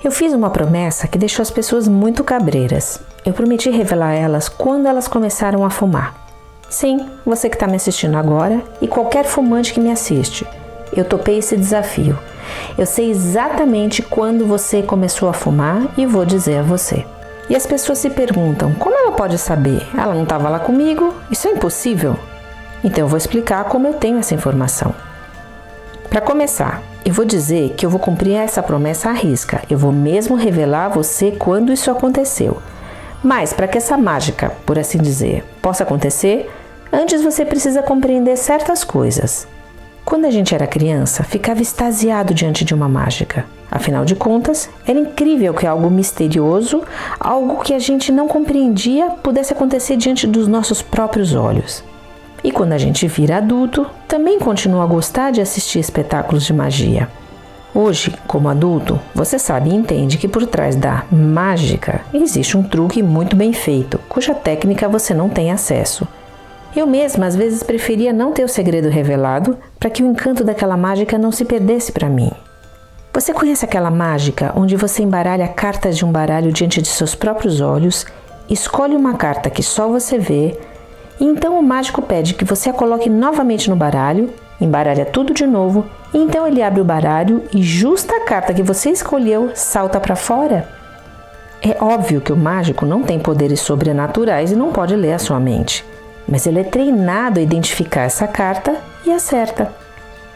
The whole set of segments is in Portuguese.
Eu fiz uma promessa que deixou as pessoas muito cabreiras. Eu prometi revelar a elas quando elas começaram a fumar. Sim, você que está me assistindo agora e qualquer fumante que me assiste. Eu topei esse desafio. Eu sei exatamente quando você começou a fumar e vou dizer a você. E as pessoas se perguntam, como ela pode saber? Ela não estava lá comigo? Isso é impossível. Então eu vou explicar como eu tenho essa informação. Para começar, eu vou dizer que eu vou cumprir essa promessa à risca. Eu vou mesmo revelar a você quando isso aconteceu. Mas para que essa mágica, por assim dizer, possa acontecer, antes você precisa compreender certas coisas. Quando a gente era criança, ficava extasiado diante de uma mágica. Afinal de contas, era incrível que algo misterioso, algo que a gente não compreendia, pudesse acontecer diante dos nossos próprios olhos. E quando a gente vira adulto, também continua a gostar de assistir espetáculos de magia. Hoje, como adulto, você sabe e entende que por trás da mágica existe um truque muito bem feito, cuja técnica você não tem acesso. Eu mesma às vezes preferia não ter o segredo revelado para que o encanto daquela mágica não se perdesse para mim. Você conhece aquela mágica onde você embaralha cartas de um baralho diante de seus próprios olhos, escolhe uma carta que só você vê, e então o mágico pede que você a coloque novamente no baralho, embaralha tudo de novo, e então ele abre o baralho e justa a carta que você escolheu salta para fora? É óbvio que o mágico não tem poderes sobrenaturais e não pode ler a sua mente, mas ele é treinado a identificar essa carta e acerta.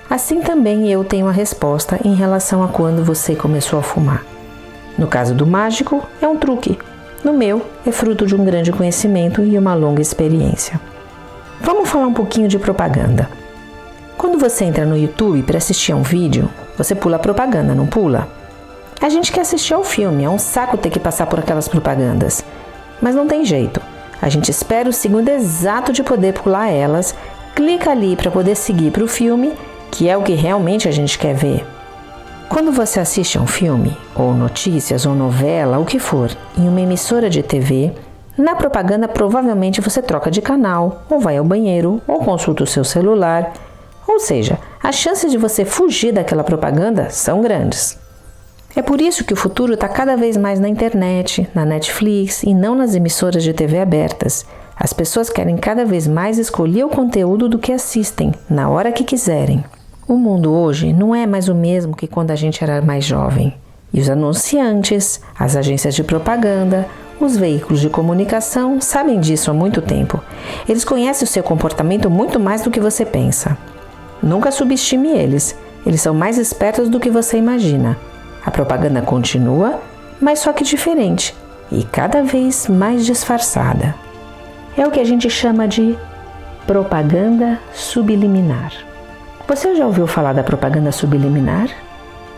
Assim também eu tenho a resposta em relação a quando você começou a fumar. No caso do mágico, é um truque. No meu, é fruto de um grande conhecimento e uma longa experiência. Vamos falar um pouquinho de propaganda. Quando você entra no YouTube para assistir a um vídeo, você pula a propaganda, não pula? A gente quer assistir ao filme, é um saco ter que passar por aquelas propagandas. Mas não tem jeito. A gente espera o segundo exato de poder pular elas, clica ali para poder seguir para o filme, que é o que realmente a gente quer ver. Quando você assiste a um filme, ou notícias, ou novela, o que for, em uma emissora de TV, na propaganda provavelmente você troca de canal, ou vai ao banheiro, ou consulta o seu celular. Ou seja, as chances de você fugir daquela propaganda são grandes. É por isso que o futuro está cada vez mais na internet, na Netflix e não nas emissoras de TV abertas. As pessoas querem cada vez mais escolher o conteúdo do que assistem, na hora que quiserem. O mundo hoje não é mais o mesmo que quando a gente era mais jovem. E os anunciantes, as agências de propaganda, os veículos de comunicação sabem disso há muito tempo. Eles conhecem o seu comportamento muito mais do que você pensa. Nunca subestime eles. Eles são mais espertos do que você imagina. A propaganda continua, mas só que diferente e cada vez mais disfarçada. É o que a gente chama de propaganda subliminar. Você já ouviu falar da propaganda subliminar?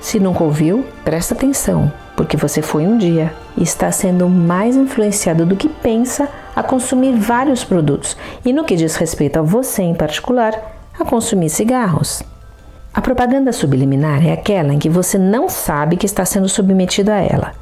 Se nunca ouviu, presta atenção, porque você foi um dia e está sendo mais influenciado do que pensa a consumir vários produtos e, no que diz respeito a você em particular, a consumir cigarros. A propaganda subliminar é aquela em que você não sabe que está sendo submetido a ela.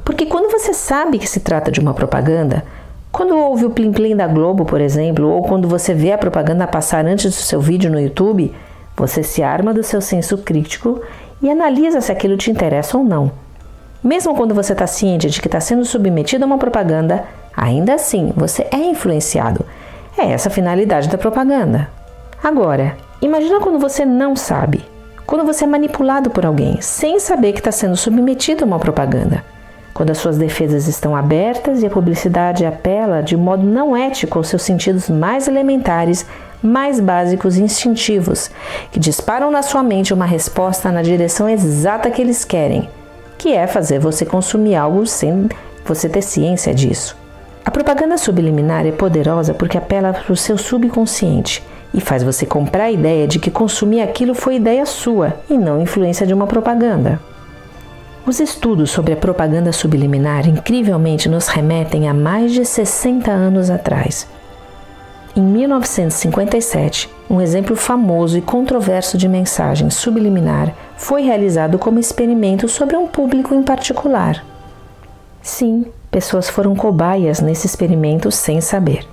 Porque quando você sabe que se trata de uma propaganda, quando ouve o plim-plim da Globo, por exemplo, ou quando você vê a propaganda passar antes do seu vídeo no YouTube, você se arma do seu senso crítico e analisa se aquilo te interessa ou não. Mesmo quando você está ciente de que está sendo submetido a uma propaganda, ainda assim você é influenciado. É essa a finalidade da propaganda. Agora, imagina quando você não sabe. Quando você é manipulado por alguém, sem saber que está sendo submetido a uma propaganda. Quando as suas defesas estão abertas e a publicidade apela de modo não ético aos seus sentidos mais elementares, mais básicos e instintivos, que disparam na sua mente uma resposta na direção exata que eles querem, que é fazer você consumir algo sem você ter ciência disso. A propaganda subliminar é poderosa porque apela para o seu subconsciente e faz você comprar a ideia de que consumir aquilo foi ideia sua e não influência de uma propaganda. Os estudos sobre a propaganda subliminar incrivelmente nos remetem a mais de 60 anos atrás. Em 1957, um exemplo famoso e controverso de mensagem subliminar foi realizado como experimento sobre um público em particular. Sim, pessoas foram cobaias nesse experimento sem saber.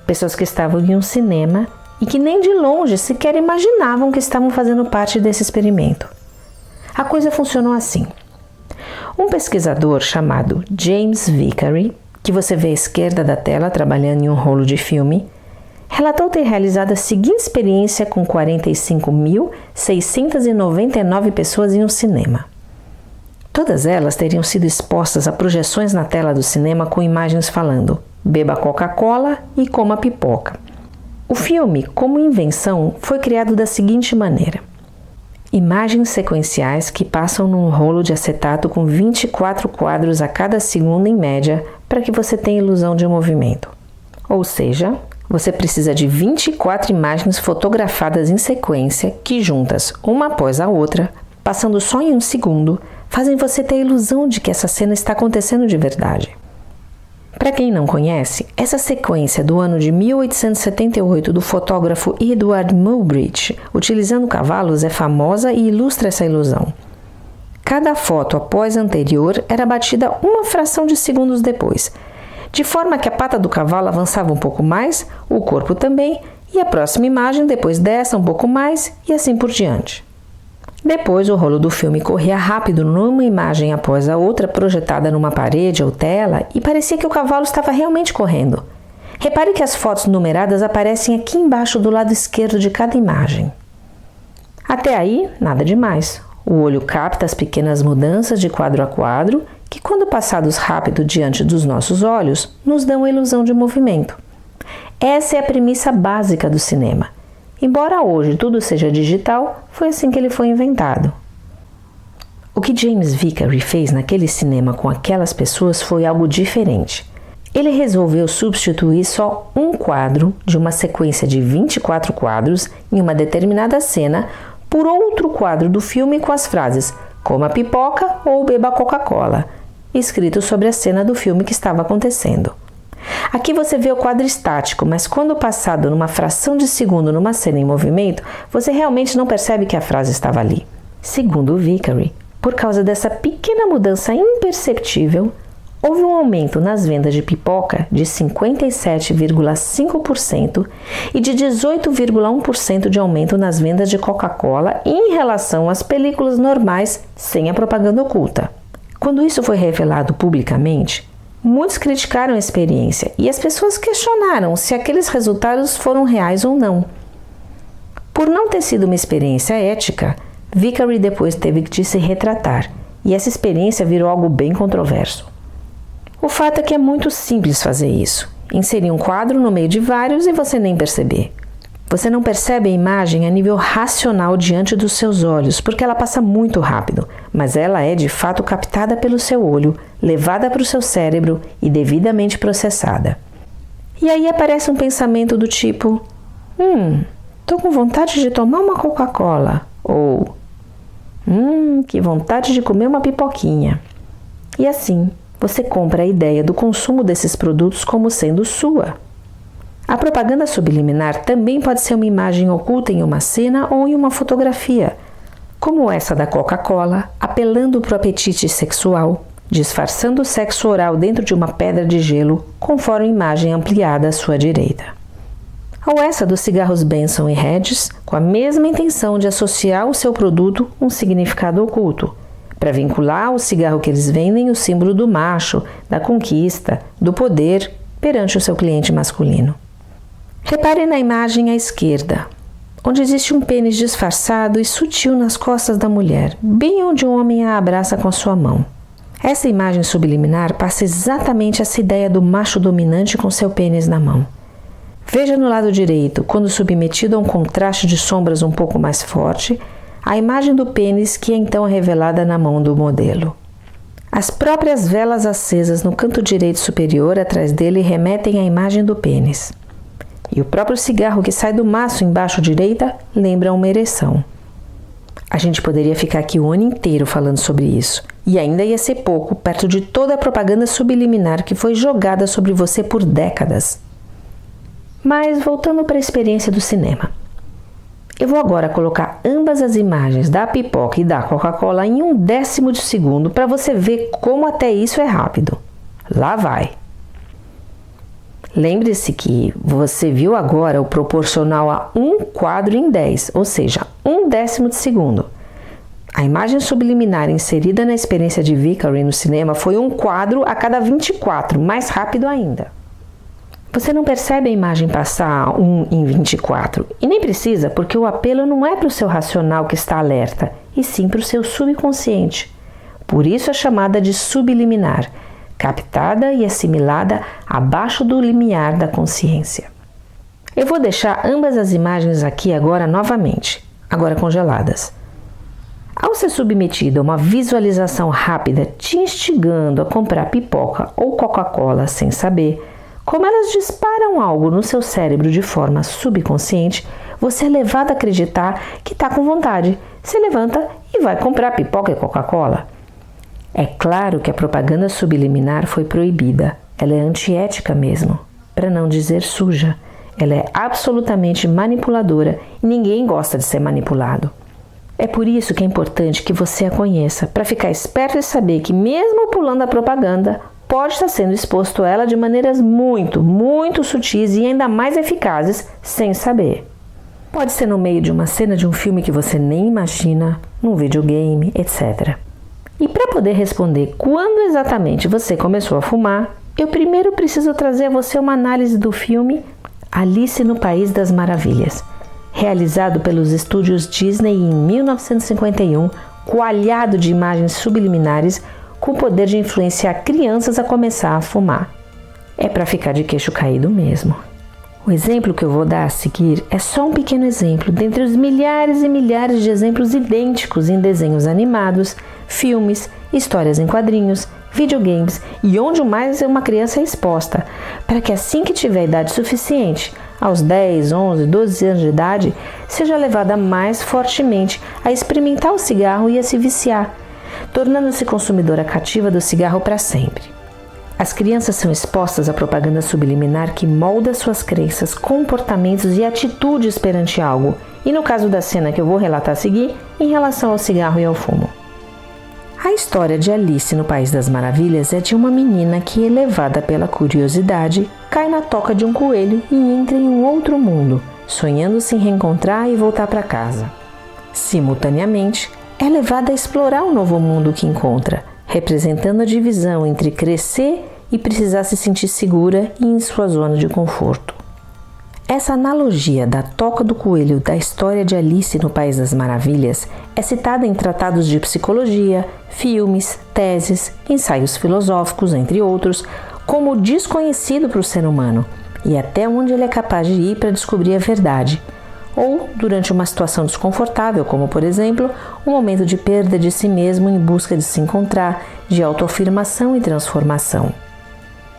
Pessoas que estavam em um cinema e que nem de longe sequer imaginavam que estavam fazendo parte desse experimento. A coisa funcionou assim. Um pesquisador chamado James Vicary, que você vê à esquerda da tela trabalhando em um rolo de filme, relatou ter realizado a seguinte experiência com 45.699 pessoas em um cinema. Todas elas teriam sido expostas a projeções na tela do cinema com imagens falando "beba Coca-Cola" e "coma pipoca". O filme, como invenção, foi criado da seguinte maneira: imagens sequenciais que passam num rolo de acetato com 24 quadros a cada segundo em média para que você tenha ilusão de movimento. Ou seja, você precisa de 24 imagens fotografadas em sequência que juntas, uma após a outra, passando só em um segundo, fazem você ter a ilusão de que essa cena está acontecendo de verdade. Para quem não conhece, essa sequência do ano de 1878 do fotógrafo Edward Muybridge, utilizando cavalos, é famosa e ilustra essa ilusão. Cada foto após a anterior era batida uma fração de segundos depois, de forma que a pata do cavalo avançava um pouco mais, o corpo também, e a próxima imagem depois dessa um pouco mais, e assim por diante. Depois, o rolo do filme corria rápido numa imagem após a outra projetada numa parede ou tela e parecia que o cavalo estava realmente correndo. Repare que as fotos numeradas aparecem aqui embaixo do lado esquerdo de cada imagem. Até aí, nada demais. O olho capta as pequenas mudanças de quadro a quadro que, quando passados rápido diante dos nossos olhos, nos dão a ilusão de movimento. Essa é a premissa básica do cinema. Embora hoje tudo seja digital, foi assim que ele foi inventado. O que James Vicary fez naquele cinema com aquelas pessoas foi algo diferente. Ele resolveu substituir só um quadro de uma sequência de 24 quadros em uma determinada cena por outro quadro do filme com as frases "coma pipoca" ou "beba Coca-Cola", escrito sobre a cena do filme que estava acontecendo. Aqui você vê o quadro estático, mas quando passado numa fração de segundo numa cena em movimento, você realmente não percebe que a frase estava ali. Segundo Vicary, por causa dessa pequena mudança imperceptível, houve um aumento nas vendas de pipoca de 57,5% e de 18,1% de aumento nas vendas de Coca-Cola em relação às películas normais sem a propaganda oculta. Quando isso foi revelado publicamente, muitos criticaram a experiência e as pessoas questionaram se aqueles resultados foram reais ou não. Por não ter sido uma experiência ética, Vicary depois teve de se retratar e essa experiência virou algo bem controverso. O fato é que é muito simples fazer isso. Inserir um quadro no meio de vários e você nem perceber. Você não percebe a imagem a nível racional diante dos seus olhos, porque ela passa muito rápido, mas ela é de fato captada pelo seu olho, levada para o seu cérebro e devidamente processada. E aí aparece um pensamento do tipo: tô com vontade de tomar uma Coca-Cola, ou que vontade de comer uma pipoquinha. E assim, você compra a ideia do consumo desses produtos como sendo sua. A propaganda subliminar também pode ser uma imagem oculta em uma cena ou em uma fotografia, como essa da Coca-Cola, apelando para o apetite sexual, disfarçando o sexo oral dentro de uma pedra de gelo, conforme a imagem ampliada à sua direita. Ou essa dos cigarros Benson e Hedges, com a mesma intenção de associar ao seu produto um significado oculto, para vincular o cigarro que eles vendem o símbolo do macho, da conquista, do poder perante o seu cliente masculino. Repare na imagem à esquerda, onde existe um pênis disfarçado e sutil nas costas da mulher, bem onde o homem a abraça com a sua mão. Essa imagem subliminar passa exatamente essa ideia do macho dominante com seu pênis na mão. Veja no lado direito, quando submetido a um contraste de sombras um pouco mais forte, a imagem do pênis que é então revelada na mão do modelo. As próprias velas acesas no canto direito superior atrás dele remetem à imagem do pênis. E o próprio cigarro que sai do maço embaixo à direita lembra uma ereção. A gente poderia ficar aqui o ano inteiro falando sobre isso, e ainda ia ser pouco perto de toda a propaganda subliminar que foi jogada sobre você por décadas. Mas voltando para a experiência do cinema. Eu vou agora colocar ambas as imagens da pipoca e da Coca-Cola em 1/10 de segundo para você ver como até isso é rápido. Lá vai! Lembre-se que você viu agora o proporcional a um quadro em 10, ou seja, 1/10 de segundo. A imagem subliminar inserida na experiência de Vickery no cinema foi um quadro a cada 24, mais rápido ainda. Você não percebe a imagem passar 1 em 24, e nem precisa, porque o apelo não é para o seu racional que está alerta, e sim para o seu subconsciente. Por isso é chamada de subliminar, captada e assimilada abaixo do limiar da consciência. Eu vou deixar ambas as imagens aqui agora novamente, agora congeladas. Ao ser submetido a uma visualização rápida te instigando a comprar pipoca ou Coca-Cola sem saber, como elas disparam algo no seu cérebro de forma subconsciente, você é levado a acreditar que está com vontade, se levanta e vai comprar pipoca e Coca-Cola. É claro que a propaganda subliminar foi proibida, ela é antiética mesmo, para não dizer suja. Ela é absolutamente manipuladora e ninguém gosta de ser manipulado. É por isso que é importante que você a conheça, para ficar esperto e saber que mesmo pulando a propaganda, pode estar sendo exposto a ela de maneiras muito, muito sutis e ainda mais eficazes, sem saber. Pode ser no meio de uma cena de um filme que você nem imagina, num videogame, etc. E para poder responder quando exatamente você começou a fumar, eu primeiro preciso trazer a você uma análise do filme Alice no País das Maravilhas, realizado pelos estúdios Disney em 1951, coalhado de imagens subliminares com o poder de influenciar crianças a começar a fumar. É para ficar de queixo caído mesmo. O exemplo que eu vou dar a seguir é só um pequeno exemplo dentre os milhares e milhares de exemplos idênticos em desenhos animados, filmes, histórias em quadrinhos, videogames e onde mais uma criança é exposta, para que assim que tiver idade suficiente, aos 10, 11, 12 anos de idade, seja levada mais fortemente a experimentar o cigarro e a se viciar, tornando-se consumidora cativa do cigarro para sempre. As crianças são expostas à propaganda subliminar que molda suas crenças, comportamentos e atitudes perante algo, e no caso da cena que eu vou relatar a seguir, em relação ao cigarro e ao fumo. A história de Alice no País das Maravilhas é de uma menina que, elevada pela curiosidade, cai na toca de um coelho e entra em um outro mundo, sonhando se reencontrar e voltar para casa. Simultaneamente, é levada a explorar o novo mundo que encontra, representando a divisão entre crescer e precisar se sentir segura e em sua zona de conforto. Essa analogia da toca do coelho da história de Alice no País das Maravilhas é citada em tratados de psicologia, filmes, teses, ensaios filosóficos, entre outros, como desconhecido para o ser humano e até onde ele é capaz de ir para descobrir a verdade, ou durante uma situação desconfortável, como por exemplo, um momento de perda de si mesmo em busca de se encontrar, de autoafirmação e transformação.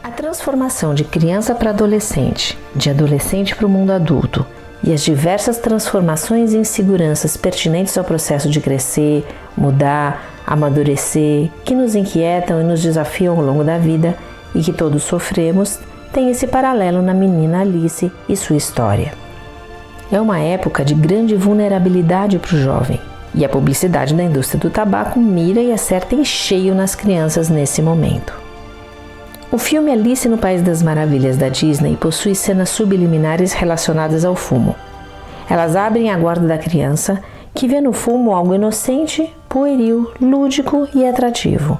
A transformação de criança para adolescente, de adolescente para o mundo adulto e as diversas transformações e inseguranças pertinentes ao processo de crescer, mudar, amadurecer, que nos inquietam e nos desafiam ao longo da vida e que todos sofremos, tem esse paralelo na menina Alice e sua história. É uma época de grande vulnerabilidade para o jovem e a publicidade da indústria do tabaco mira e acerta em cheio nas crianças nesse momento. O filme Alice no País das Maravilhas da Disney possui cenas subliminares relacionadas ao fumo. Elas abrem a guarda da criança, que vê no fumo algo inocente, pueril, lúdico e atrativo.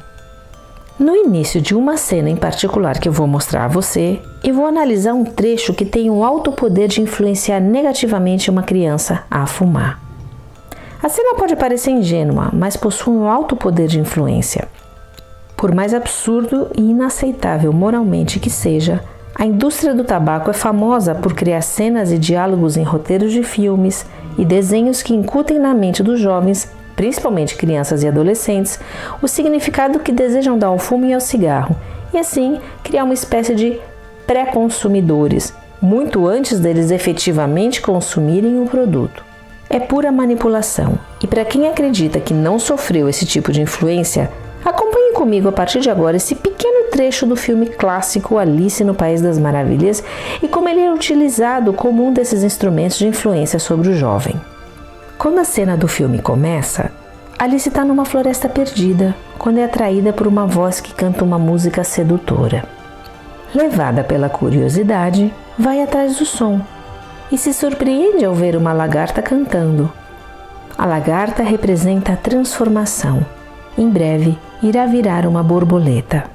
No início de uma cena em particular que eu vou mostrar a você, eu vou analisar um trecho que tem um alto poder de influenciar negativamente uma criança a fumar. A cena pode parecer ingênua, mas possui um alto poder de influência. Por mais absurdo e inaceitável moralmente que seja, a indústria do tabaco é famosa por criar cenas e diálogos em roteiros de filmes e desenhos que incutem na mente dos jovens, principalmente crianças e adolescentes, o significado que desejam dar ao fumo e ao cigarro, e assim criar uma espécie de pré-consumidores, muito antes deles efetivamente consumirem o produto. É pura manipulação, e para quem acredita que não sofreu esse tipo de influência, acompanhe comigo a partir de agora esse pequeno trecho do filme clássico Alice no País das Maravilhas e como ele é utilizado como um desses instrumentos de influência sobre o jovem. Quando a cena do filme começa, Alice está numa floresta perdida, quando é atraída por uma voz que canta uma música sedutora. Levada pela curiosidade, vai atrás do som e se surpreende ao ver uma lagarta cantando. A lagarta representa a transformação. Em breve, irá virar uma borboleta.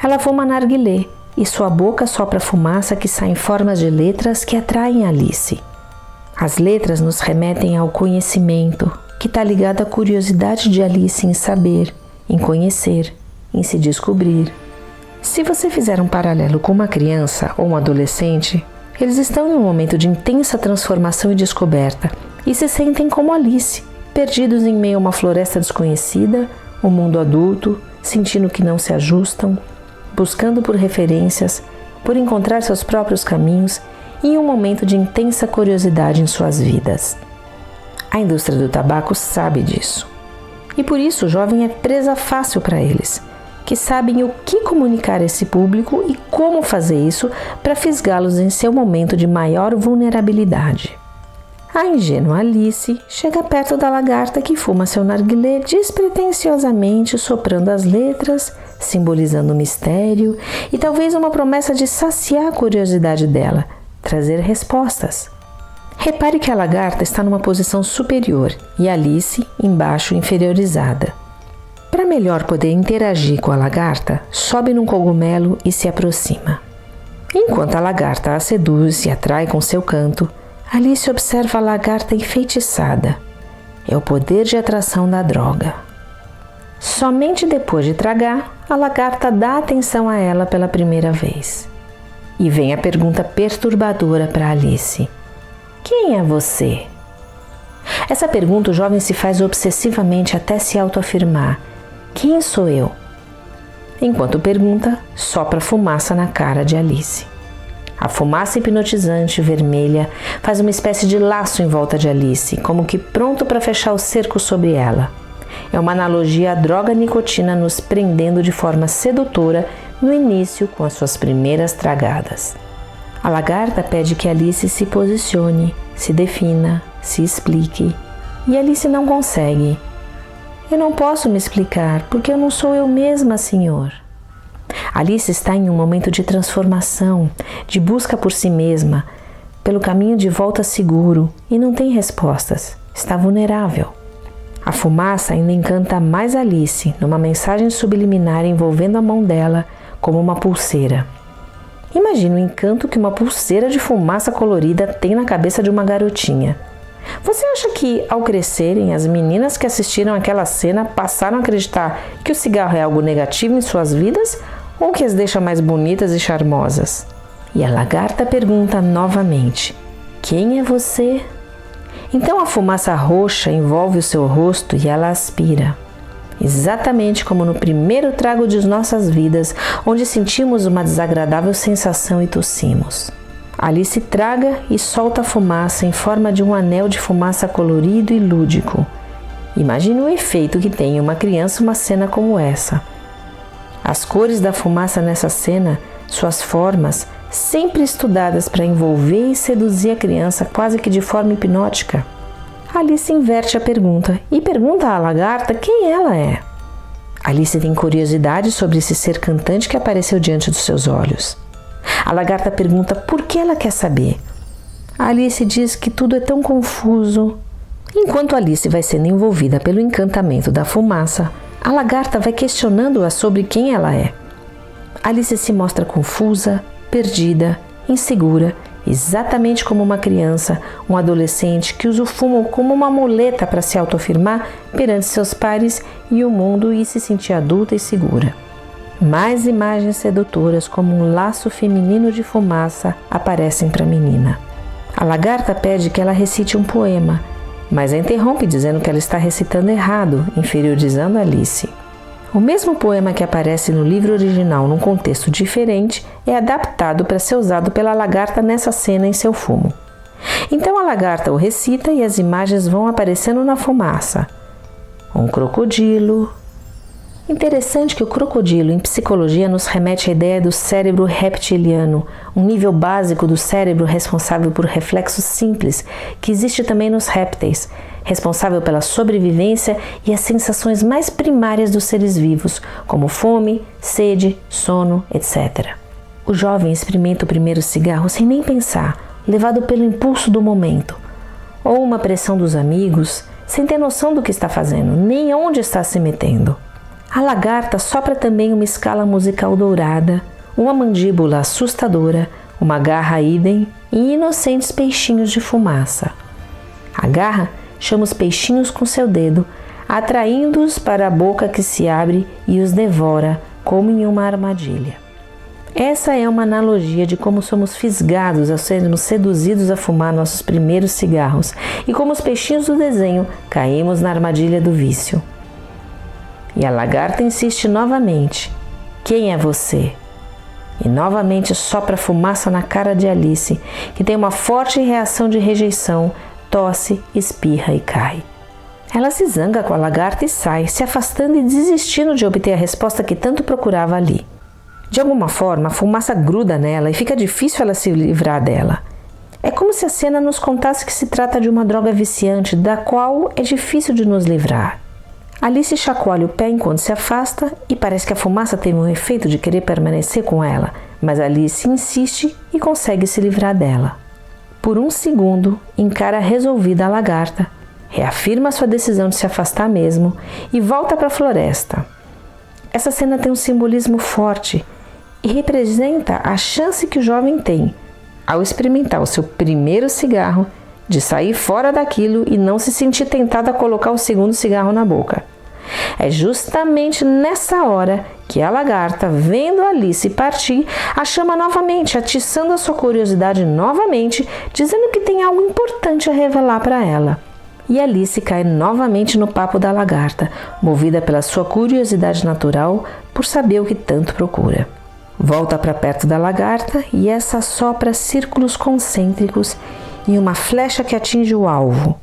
Ela fuma narguilé e sua boca sopra fumaça que sai em formas de letras que atraem Alice. As letras nos remetem ao conhecimento, que está ligado à curiosidade de Alice em saber, em conhecer, em se descobrir. Se você fizer um paralelo com uma criança ou um adolescente, eles estão em um momento de intensa transformação e descoberta e se sentem como Alice, perdidos em meio a uma floresta desconhecida, um mundo adulto, sentindo que não se ajustam, buscando por referências, por encontrar seus próprios caminhos e em um momento de intensa curiosidade em suas vidas. A indústria do tabaco sabe disso. E por isso o jovem é presa fácil para eles, que sabem o que comunicar a esse público e como fazer isso para fisgá-los em seu momento de maior vulnerabilidade. A ingênua Alice chega perto da lagarta que fuma seu narguilé despretensiosamente soprando as letras, simbolizando o mistério e talvez uma promessa de saciar a curiosidade dela, trazer respostas. Repare que a lagarta está numa posição superior e Alice embaixo inferiorizada. Para melhor poder interagir com a lagarta, sobe num cogumelo e se aproxima. Enquanto a lagarta a seduz e atrai com seu canto, Alice observa a lagarta enfeitiçada. É o poder de atração da droga. Somente depois de tragar, a lagarta dá atenção a ela pela primeira vez. E vem a pergunta perturbadora para Alice: quem é você? Essa pergunta o jovem se faz obsessivamente até se autoafirmar: quem sou eu? Enquanto pergunta, sopra fumaça na cara de Alice. A fumaça hipnotizante vermelha faz uma espécie de laço em volta de Alice, como que pronto para fechar o cerco sobre ela. É uma analogia à droga nicotina nos prendendo de forma sedutora no início com as suas primeiras tragadas. A lagarta pede que Alice se posicione, se defina, se explique, e Alice não consegue. Eu não posso me explicar, porque eu não sou eu mesma, senhor. Alice está em um momento de transformação, de busca por si mesma, pelo caminho de volta seguro, e não tem respostas. Está vulnerável. A fumaça ainda encanta mais Alice, numa mensagem subliminar envolvendo a mão dela como uma pulseira. Imagine o encanto que uma pulseira de fumaça colorida tem na cabeça de uma garotinha. Você acha que, ao crescerem, as meninas que assistiram aquela cena passaram a acreditar que o cigarro é algo negativo em suas vidas ou que as deixa mais bonitas e charmosas? E a lagarta pergunta novamente: quem é você? Então a fumaça roxa envolve o seu rosto e ela aspira. Exatamente como no primeiro trago de nossas vidas, onde sentimos uma desagradável sensação e tossimos. Alice traga e solta a fumaça em forma de um anel de fumaça colorido e lúdico. Imagine o efeito que tem em uma criança uma cena como essa. As cores da fumaça nessa cena, suas formas, sempre estudadas para envolver e seduzir a criança quase que de forma hipnótica. Alice inverte a pergunta e pergunta à lagarta quem ela é. Alice tem curiosidade sobre esse ser cantante que apareceu diante dos seus olhos. A lagarta pergunta por que ela quer saber. Alice diz que tudo é tão confuso. Enquanto Alice vai sendo envolvida pelo encantamento da fumaça, a lagarta vai questionando-a sobre quem ela é. Alice se mostra confusa, perdida, insegura, exatamente como uma criança, um adolescente que usa o fumo como uma muleta para se autoafirmar perante seus pares e o mundo e se sentir adulta e segura. Mais imagens sedutoras como um laço feminino de fumaça aparecem para a menina. A lagarta pede que ela recite um poema, mas a interrompe dizendo que ela está recitando errado, inferiorizando Alice. O mesmo poema que aparece no livro original num contexto diferente é adaptado para ser usado pela lagarta nessa cena em seu fumo. Então a lagarta o recita e as imagens vão aparecendo na fumaça. Um crocodilo. Interessante que o crocodilo em psicologia nos remete à ideia do cérebro reptiliano, um nível básico do cérebro responsável por reflexos simples, que existe também nos répteis, responsável pela sobrevivência e as sensações mais primárias dos seres vivos, como fome, sede, sono, etc. O jovem experimenta o primeiro cigarro sem nem pensar, levado pelo impulso do momento, ou uma pressão dos amigos, sem ter noção do que está fazendo, nem onde está se metendo. A lagarta sopra também uma escala musical dourada, uma mandíbula assustadora, uma garra idem e inocentes peixinhos de fumaça. A garra chama os peixinhos com seu dedo, atraindo-os para a boca que se abre e os devora, como em uma armadilha. Essa é uma analogia de como somos fisgados ao sermos seduzidos a fumar nossos primeiros cigarros e como os peixinhos do desenho caímos na armadilha do vício. E a lagarta insiste novamente: quem é você? E novamente sopra fumaça na cara de Alice, que tem uma forte reação de rejeição, tosse, espirra e cai. Ela se zanga com a lagarta e sai, se afastando e desistindo de obter a resposta que tanto procurava ali. De alguma forma, a fumaça gruda nela e fica difícil ela se livrar dela. É como se a cena nos contasse que se trata de uma droga viciante, da qual é difícil de nos livrar. Alice chacoalha o pé enquanto se afasta e parece que a fumaça tem um efeito de querer permanecer com ela, mas Alice insiste e consegue se livrar dela. Por um segundo, encara resolvida a lagarta, reafirma sua decisão de se afastar mesmo e volta para a floresta. Essa cena tem um simbolismo forte e representa a chance que o jovem tem, ao experimentar o seu primeiro cigarro, de sair fora daquilo e não se sentir tentado a colocar o segundo cigarro na boca. É justamente nessa hora que a lagarta, vendo Alice partir, a chama novamente, atiçando a sua curiosidade novamente, dizendo que tem algo importante a revelar para ela. E Alice cai novamente no papo da lagarta, movida pela sua curiosidade natural por saber o que tanto procura. Volta para perto da lagarta e essa sopra círculos concêntricos em uma flecha que atinge o alvo.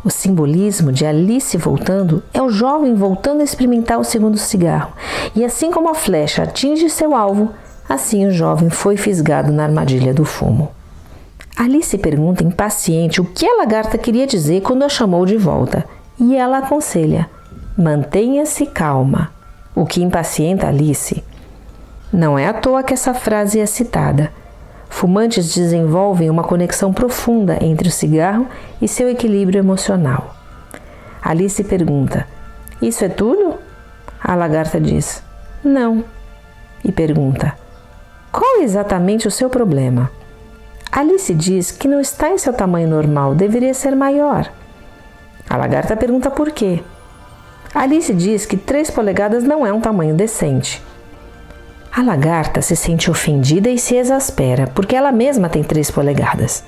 O simbolismo de Alice voltando é o jovem voltando a experimentar o segundo cigarro, e assim como a flecha atinge seu alvo, assim o jovem foi fisgado na armadilha do fumo. Alice pergunta impaciente o que a lagarta queria dizer quando a chamou de volta, e ela aconselha: mantenha-se calma, o que impacienta Alice. Não é à toa que essa frase é citada. Fumantes desenvolvem uma conexão profunda entre o cigarro e seu equilíbrio emocional. Alice pergunta: isso é tudo? A lagarta diz: não. E pergunta: qual é exatamente o seu problema? Alice diz que não está em seu tamanho normal, deveria ser maior. A lagarta pergunta por quê. Alice diz que 3 polegadas não é um tamanho decente. A lagarta se sente ofendida e se exaspera, porque ela mesma tem 3 polegadas.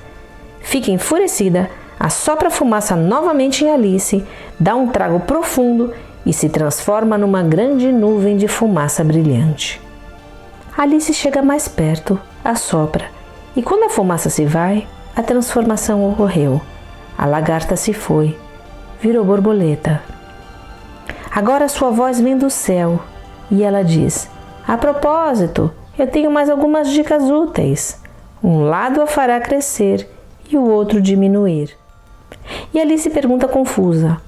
Fica enfurecida, assopra a fumaça novamente em Alice, dá um trago profundo e se transforma numa grande nuvem de fumaça brilhante. Alice chega mais perto, assopra, e quando a fumaça se vai, a transformação ocorreu. A lagarta se foi, virou borboleta. Agora sua voz vem do céu e ela diz: a propósito, eu tenho mais algumas dicas úteis. Um lado a fará crescer e o outro diminuir. E Alice pergunta confusa: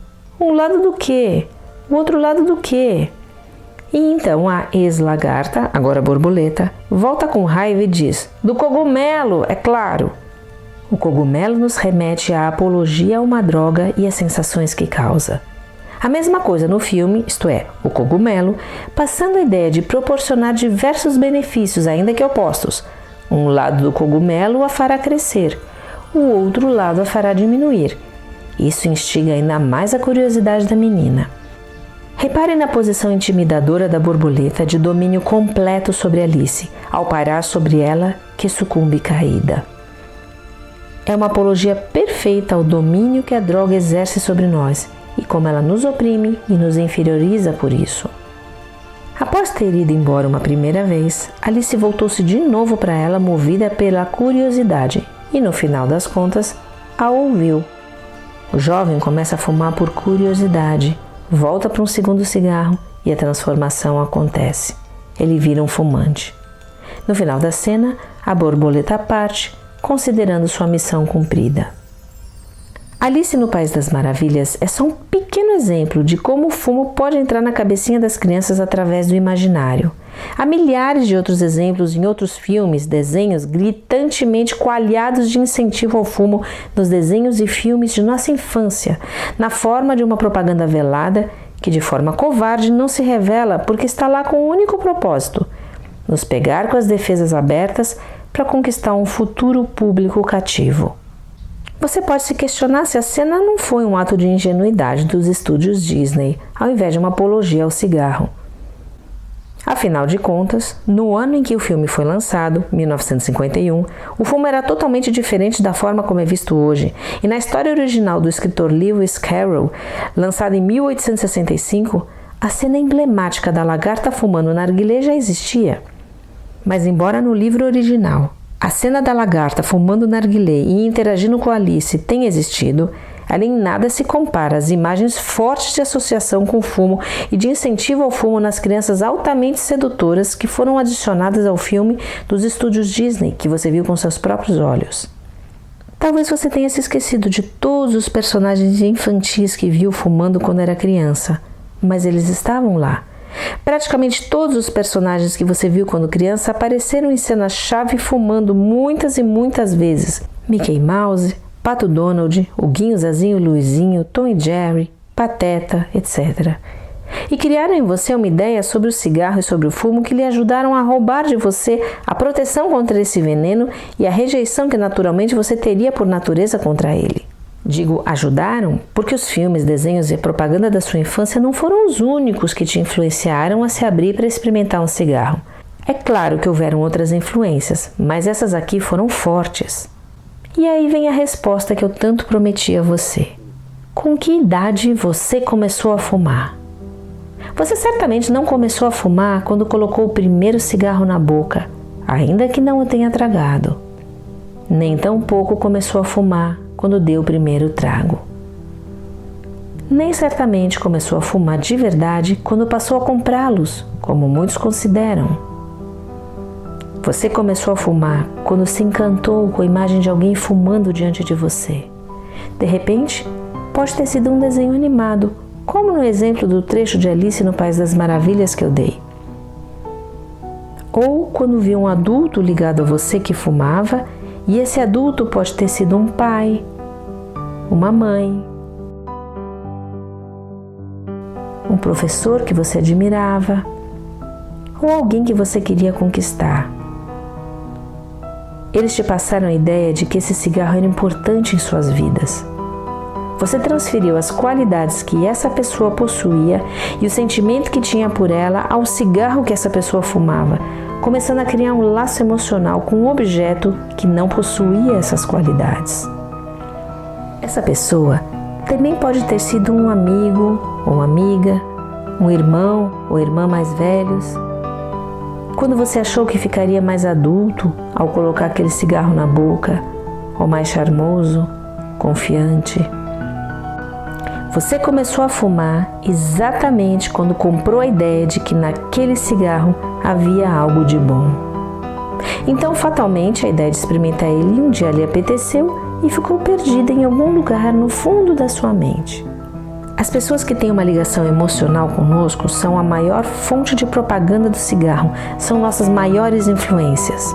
um lado do quê? O outro lado do quê? E então a ex-lagarta, agora borboleta, volta com raiva e diz: do cogumelo, é claro. O cogumelo nos remete à apologia a uma droga e às sensações que causa. A mesma coisa no filme, isto é, o cogumelo, passando a ideia de proporcionar diversos benefícios, ainda que opostos. Um lado do cogumelo a fará crescer, o outro lado a fará diminuir. Isso instiga ainda mais a curiosidade da menina. Repare na posição intimidadora da borboleta de domínio completo sobre Alice, ao parar sobre ela que sucumbe caída. É uma apologia perfeita ao domínio que a droga exerce sobre nós, e como ela nos oprime e nos inferioriza por isso. Após ter ido embora uma primeira vez, Alice voltou-se de novo para ela, movida pela curiosidade, e no final das contas, a ouviu. O jovem começa a fumar por curiosidade, volta para um segundo cigarro e a transformação acontece. Ele vira um fumante. No final da cena, a borboleta parte, considerando sua missão cumprida. Alice no País das Maravilhas é só um pequeno exemplo de como o fumo pode entrar na cabecinha das crianças através do imaginário. Há milhares de outros exemplos em outros filmes, desenhos gritantemente coalhados de incentivo ao fumo nos desenhos e filmes de nossa infância, na forma de uma propaganda velada que de forma covarde não se revela porque está lá com um único propósito: nos pegar com as defesas abertas para conquistar um futuro público cativo. Você pode se questionar se a cena não foi um ato de ingenuidade dos estúdios Disney, ao invés de uma apologia ao cigarro. Afinal de contas, no ano em que o filme foi lançado, 1951, o fumo era totalmente diferente da forma como é visto hoje, e na história original do escritor Lewis Carroll, lançada em 1865, a cena emblemática da lagarta fumando narguilé já existia. Mas embora no livro original a cena da lagarta fumando narguilé e interagindo com Alice tenha existido, ela em nada se compara às imagens fortes de associação com o fumo e de incentivo ao fumo nas crianças altamente sedutoras que foram adicionadas ao filme dos estúdios Disney, que você viu com seus próprios olhos. Talvez você tenha se esquecido de todos os personagens infantis que viu fumando quando era criança, mas eles estavam lá. Praticamente todos os personagens que você viu quando criança apareceram em cena-chave fumando muitas e muitas vezes. Mickey Mouse, Pato Donald, o Guinho, Zezinho, Luizinho, Tom e Jerry, Pateta, etc. E criaram em você uma ideia sobre o cigarro e sobre o fumo que lhe ajudaram a roubar de você a proteção contra esse veneno e a rejeição que naturalmente você teria por natureza contra ele. Digo ajudaram porque os filmes, desenhos e propaganda da sua infância não foram os únicos que te influenciaram a se abrir para experimentar um cigarro. É claro que houveram outras influências, mas essas aqui foram fortes. E aí vem a resposta que eu tanto prometi a você. Com que idade você começou a fumar? Você certamente não começou a fumar quando colocou o primeiro cigarro na boca, ainda que não o tenha tragado. Nem tampouco começou a fumar quando deu o primeiro trago. Nem certamente começou a fumar de verdade quando passou a comprá-los, como muitos consideram. Você começou a fumar quando se encantou com a imagem de alguém fumando diante de você. De repente, pode ter sido um desenho animado, como no exemplo do trecho de Alice no País das Maravilhas que eu dei. Ou quando viu um adulto ligado a você que fumava, e esse adulto pode ter sido um pai, uma mãe, um professor que você admirava, ou alguém que você queria conquistar. Eles te passaram a ideia de que esse cigarro era importante em suas vidas. Você transferiu as qualidades que essa pessoa possuía e o sentimento que tinha por ela ao cigarro que essa pessoa fumava, começando a criar um laço emocional com um objeto que não possuía essas qualidades. Essa pessoa também pode ter sido um amigo ou uma amiga, um irmão ou irmã mais velhos. Quando você achou que ficaria mais adulto ao colocar aquele cigarro na boca, ou mais charmoso, confiante. Você começou a fumar exatamente quando comprou a ideia de que naquele cigarro havia algo de bom. Então, fatalmente, a ideia de experimentar ele um dia lhe apeteceu e ficou perdida em algum lugar no fundo da sua mente. As pessoas que têm uma ligação emocional conosco são a maior fonte de propaganda do cigarro, são nossas maiores influências.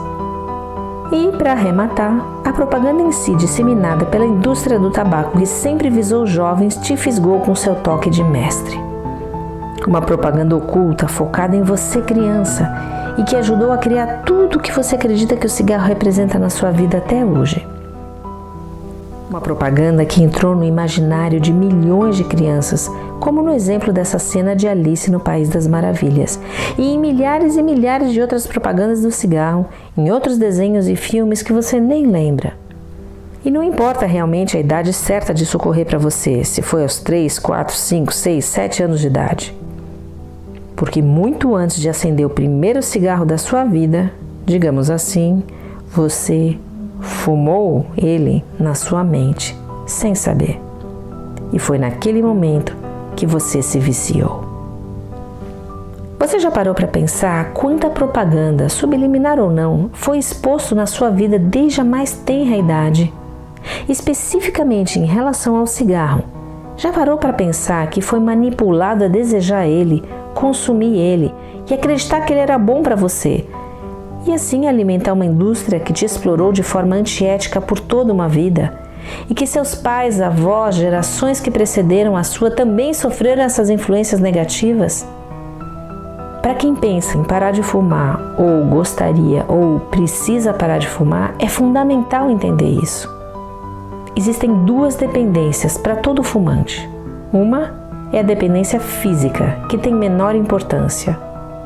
E, para arrematar, a propaganda em si, disseminada pela indústria do tabaco que sempre visou os jovens, te fisgou com seu toque de mestre. Uma propaganda oculta, focada em você criança, e que ajudou a criar tudo o que você acredita que o cigarro representa na sua vida até hoje. Uma propaganda que entrou no imaginário de milhões de crianças, como no exemplo dessa cena de Alice no País das Maravilhas, e em milhares e milhares de outras propagandas do cigarro, em outros desenhos e filmes que você nem lembra. E não importa realmente a idade certa de socorrer para você, se foi aos 3, 4, 5, 6, 7 anos de idade. Porque muito antes de acender o primeiro cigarro da sua vida, digamos assim, você fumou ele na sua mente, sem saber. E foi naquele momento que você se viciou. Você já parou para pensar quanta propaganda, subliminar ou não, foi exposto na sua vida desde a mais tenra idade? Especificamente em relação ao cigarro, já parou para pensar que foi manipulado a desejar ele, consumir ele e acreditar que ele era bom para você? E assim alimentar uma indústria que te explorou de forma antiética por toda uma vida? E que seus pais, avós, gerações que precederam a sua também sofreram essas influências negativas? Para quem pensa em parar de fumar, ou gostaria, ou precisa parar de fumar, é fundamental entender isso. Existem duas dependências para todo fumante. Uma é a dependência física, que tem menor importância.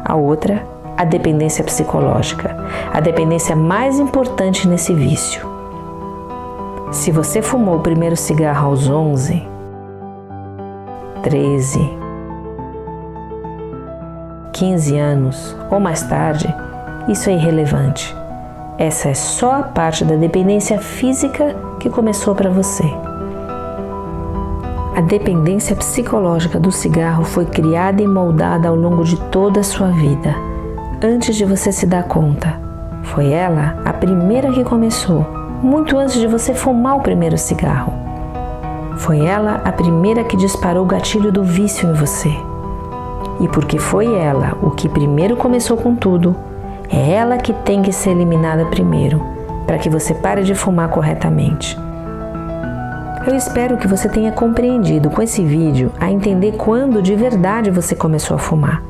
A outra, a dependência psicológica, a dependência mais importante nesse vício. Se você fumou o primeiro cigarro aos 11, 13, 15 anos ou mais tarde, isso é irrelevante. Essa é só a parte da dependência física que começou para você. A dependência psicológica do cigarro foi criada e moldada ao longo de toda a sua vida, antes de você se dar conta. Foi ela a primeira que começou, muito antes de você fumar o primeiro cigarro. Foi ela a primeira que disparou o gatilho do vício em você. E porque foi ela o que primeiro começou com tudo, é ela que tem que ser eliminada primeiro, para que você pare de fumar corretamente. Eu espero que você tenha compreendido com esse vídeo a entender quando de verdade você começou a fumar.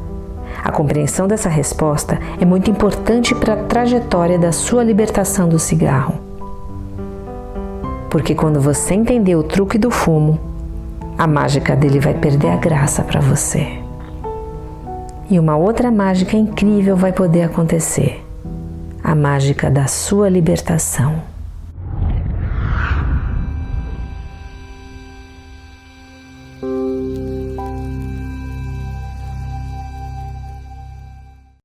A compreensão dessa resposta é muito importante para a trajetória da sua libertação do cigarro. Porque quando você entender o truque do fumo, a mágica dele vai perder a graça para você. E uma outra mágica incrível vai poder acontecer: a mágica da sua libertação.